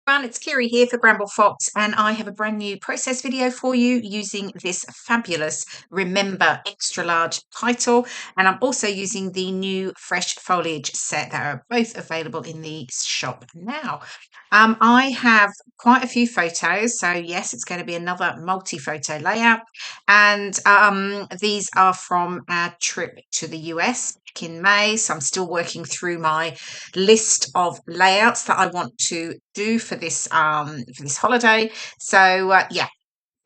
everyone, it's KIREI here for Bramble Fox, and I have a brand new process video for you using this fabulous Remember Extra Large title, and I'm also using the new Fresh Foliage set that are both available in the shop now. I have quite a few photos, so yes, it's going to be another multi-photo layout, and these are from our trip to the US back in May, so I'm still working through my list of layouts that I want to do for this holiday. So yeah.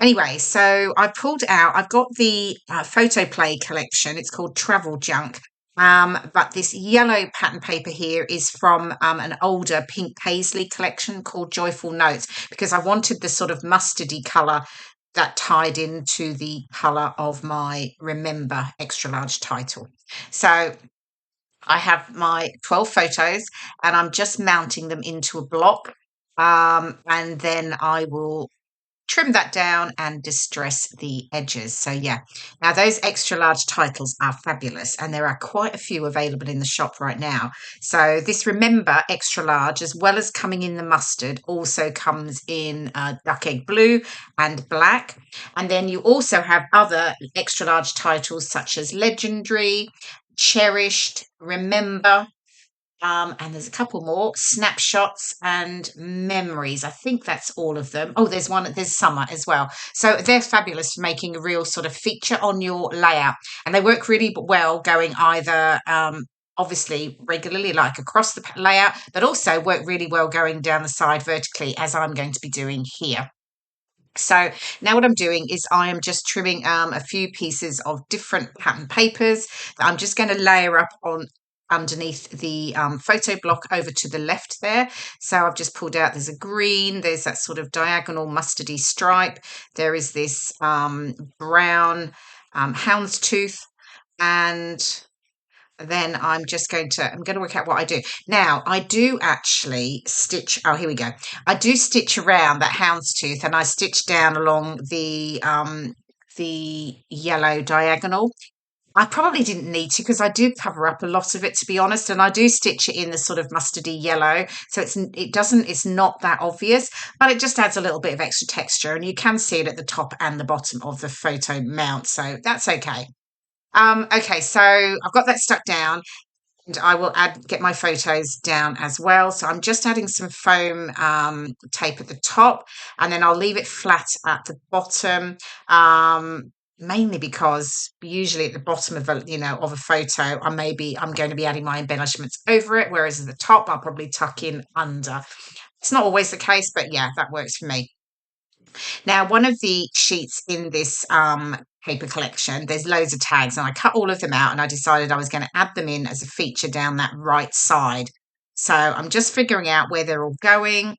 Anyway, so I pulled out. I've got the photo play collection. It's called Travel Junk. But this yellow pattern paper here is from an older pink paisley collection called Joyful Notes, because I wanted the sort of mustardy colour that tied into the colour of my Remember Extra Large title. So I have my 12 photos and I'm just mounting them into a block. And then I will trim that down and distress the edges. So yeah, now those extra large titles are fabulous, and there are quite a few available in the shop right now. So this Remember Extra Large, as well as coming in the mustard, also comes in duck egg blue and black. And then you also have other extra large titles such as Legendary, Cherished, Remember, and there's a couple more, Snapshots and Memories. I think that's all of them. Oh, there's Summer as well. So they're fabulous for making a real sort of feature on your layout. And they work really well going either obviously regularly, like across the layout, but also work really well going down the side vertically, as I'm going to be doing here. So now what I'm doing is I am just trimming a few pieces of different pattern papers that I'm just going to layer up on underneath the photo block over to the left there. So I've just pulled out, there's a green, there's that sort of diagonal mustardy stripe, there is this brown houndstooth, and then I'm going to work out what I do. Now, I do actually stitch, oh, here we go. I do stitch around that houndstooth, and I stitch down along the yellow diagonal. I probably didn't need to, because I do cover up a lot of it, to be honest, and I do stitch it in the sort of mustardy yellow, so it's not that obvious, but it just adds a little bit of extra texture, and you can see it at the top and the bottom of the photo mount, so that's okay. Okay, so I've got that stuck down, and I will get my photos down as well. So I'm just adding some foam tape at the top, and then I'll leave it flat at the bottom. Mainly because usually at the bottom of a photo, I'm going to be adding my embellishments over it, whereas at the top I'll probably tuck in under. It's not always the case, but yeah, that works for me. Now, one of the sheets in this paper collection, there's loads of tags, and I cut all of them out, and I decided I was going to add them in as a feature down that right side. So I'm just figuring out where they're all going.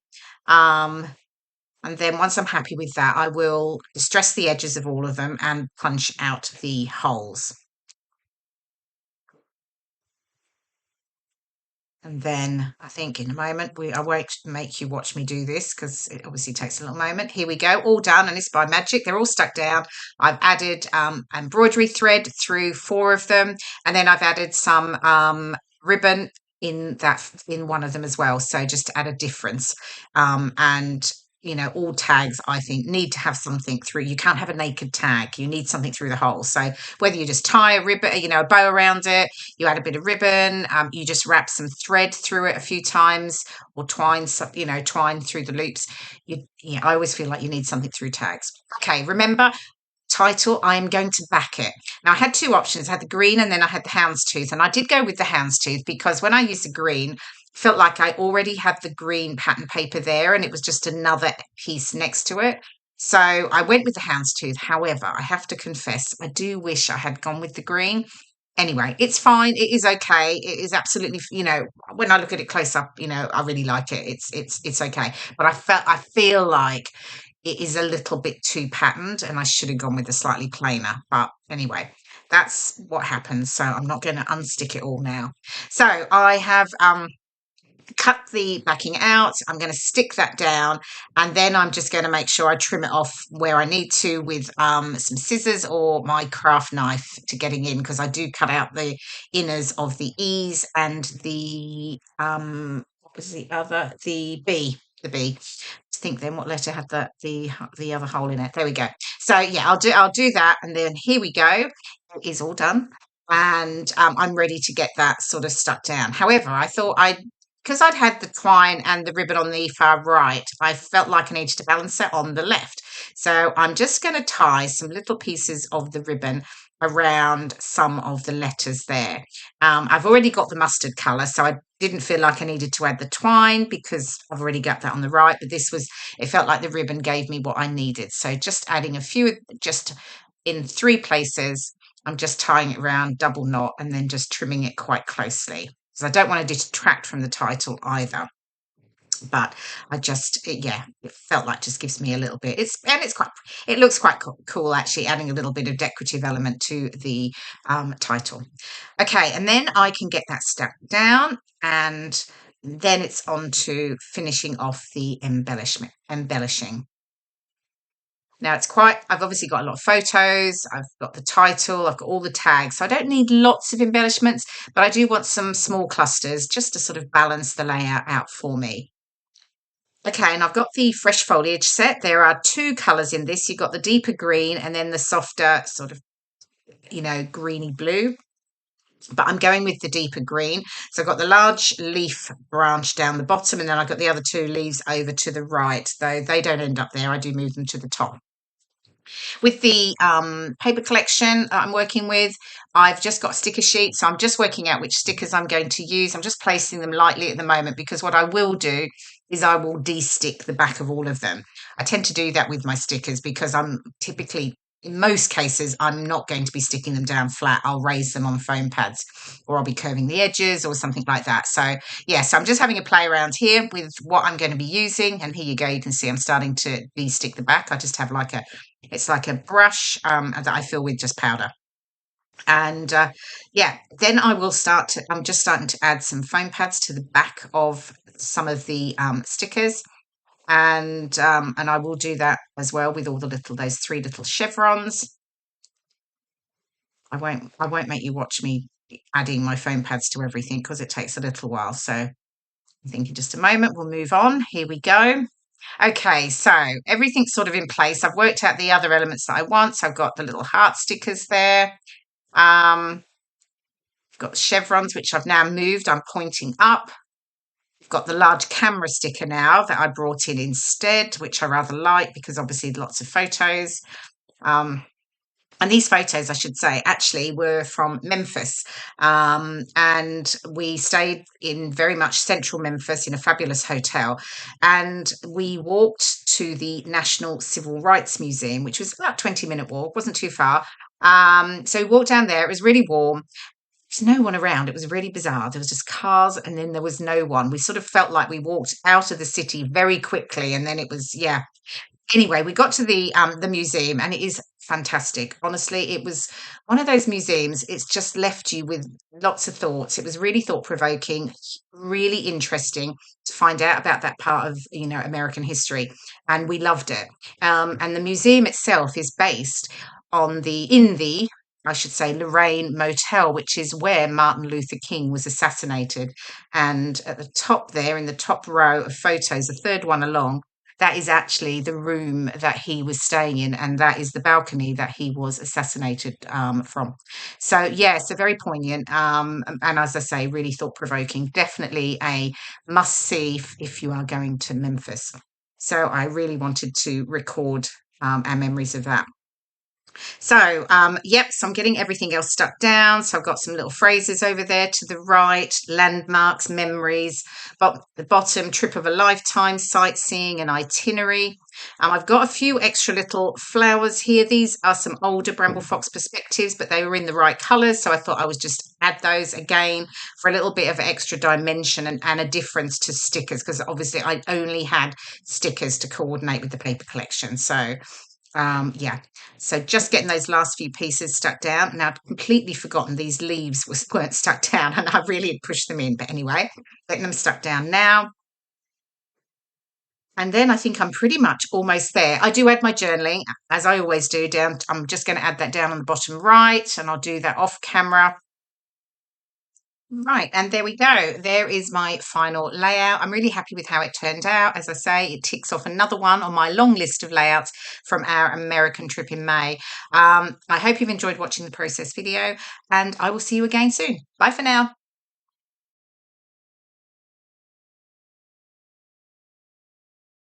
And then once I'm happy with that, I will distress the edges of all of them and punch out the holes. And then I think in a moment, I won't make you watch me do this, because it obviously takes a little moment. Here we go, all done, and it's by magic. They're all stuck down. I've added embroidery thread through 4 of them, and then I've added some ribbon in one of them as well. So just to add a difference. And all tags, I think, need to have something through. You can't have a naked tag. You need something through the hole. So whether you just tie a ribbon, a bow around it, you add a bit of ribbon, you just wrap some thread through it a few times, or twine through the loops. I always feel like you need something through tags. Okay, remember, title, I am going to back it. Now, I had 2 options. I had the green, and then I had the houndstooth, and I did go with the houndstooth because when I used the green, felt like I already had the green pattern paper there, and it was just another piece next to it. So I went with the houndstooth. However, I have to confess, I do wish I had gone with the green. Anyway, it's fine. It is okay. It is absolutely, when I look at it close up, I really like it. It's okay. But I feel like it is a little bit too patterned, and I should have gone with a slightly plainer. But anyway, that's what happens. So I'm not going to unstick it all now. So I have cut the backing out. I'm going to stick that down, and then I'm just going to make sure I trim it off where I need to with some scissors or my craft knife to getting in, because I do cut out the inners of the E's and the what was the other, the B. the B. Think then what letter had the other hole in it. There we go. So yeah, I'll do that, and then here we go. It is all done, and I'm ready to get that sort of stuck down. However, I thought because I'd had the twine and the ribbon on the far right, I felt like I needed to balance it on the left. So I'm just going to tie some little pieces of the ribbon around some of the letters there. I've already got the mustard colour, so I didn't feel like I needed to add the twine because I've already got that on the right, but it felt like the ribbon gave me what I needed. So just adding a few, just in 3 places, I'm just tying it around, double knot, and then just trimming it quite closely because I don't want to detract from the title either. But yeah, it felt like just gives me a little bit. It looks quite cool actually, adding a little bit of decorative element to the title. Okay, and then I can get that stuck down, and then it's on to finishing off the embellishing. Now I've obviously got a lot of photos, I've got the title, I've got all the tags. So I don't need lots of embellishments, but I do want some small clusters just to sort of balance the layout out for me. Okay, and I've got the Fresh Foliage set. There are 2 colours in this. You've got the deeper green and then the softer sort of, greeny blue. But I'm going with the deeper green. So I've got the large leaf branch down the bottom, and then I've got the other 2 leaves over to the right, though they don't end up there. I do move them to the top. With the paper collection I'm working with, I've just got sticker sheets. So I'm just working out which stickers I'm going to use. I'm just placing them lightly at the moment because what I will do is I will de-stick the back of all of them. I tend to do that with my stickers because in most cases, I'm not going to be sticking them down flat. I'll raise them on foam pads, or I'll be curving the edges or something like that. So yes, I'm just having a play around here with what I'm going to be using. And here you go. You can see I'm starting to de-stick the back. I just have it's like a brush that I fill with just powder. And then I'm just starting to add some foam pads to the back of some of the stickers. And I will do that as well with all those 3 little chevrons. I won't make you watch me adding my foam pads to everything because it takes a little while. So I think in just a moment we'll move on. Here we go. Okay, so everything's sort of in place. I've worked out the other elements that I want. So I've got the little heart stickers there. I've got the chevrons, which I've now moved. I'm pointing up. I've got the large camera sticker now that I brought in instead, which I rather like because obviously lots of photos. And these photos, I should say, actually were from Memphis. And we stayed in very much central Memphis in a fabulous hotel. And we walked to the National Civil Rights Museum, which was about a 20-minute walk, wasn't too far. So we walked down there. It was really warm. There's no one around. It was really bizarre. There was just cars and then there was no one. We sort of felt like we walked out of the city very quickly. And then it was, yeah. Anyway, we got to the museum and it is fantastic. Honestly, it was one of those museums. It's just left you with lots of thoughts. It was really thought-provoking, really interesting to find out about that part of, American history. And we loved it. And the museum itself is based I should say, Lorraine Motel, which is where Martin Luther King was assassinated. And at the top there, in the top row of photos, the 3rd one along, that is actually the room that he was staying in, and that is the balcony that he was assassinated from. So, yeah, so very poignant. And as I say, really thought-provoking. Definitely a must-see if you are going to Memphis. So I really wanted to record our memories of that. So, so I'm getting everything else stuck down. So I've got some little phrases over there to the right, landmarks, memories, but the bottom, trip of a lifetime, sightseeing and itinerary. I've got a few extra little flowers here. These are some older Bramble Fox perspectives, but they were in the right colours. So I thought I would just add those again for a little bit of extra dimension and a difference to stickers, because obviously I only had stickers to coordinate with the paper collection. So so just getting those last few pieces stuck down. Now I'd completely forgotten these leaves weren't stuck down and I really had pushed them in, but anyway, getting them stuck down now. And then I think I'm pretty much almost there. I do add my journaling, as I always do, down. I'm just going to add that down on the bottom right, and I'll do that off camera. Right, and there we go. There is my final layout. I'm really happy with how it turned out. As I say, it ticks off another one on my long list of layouts from our American trip in May. I hope you've enjoyed watching the process video, and I will see you again soon. Bye for now.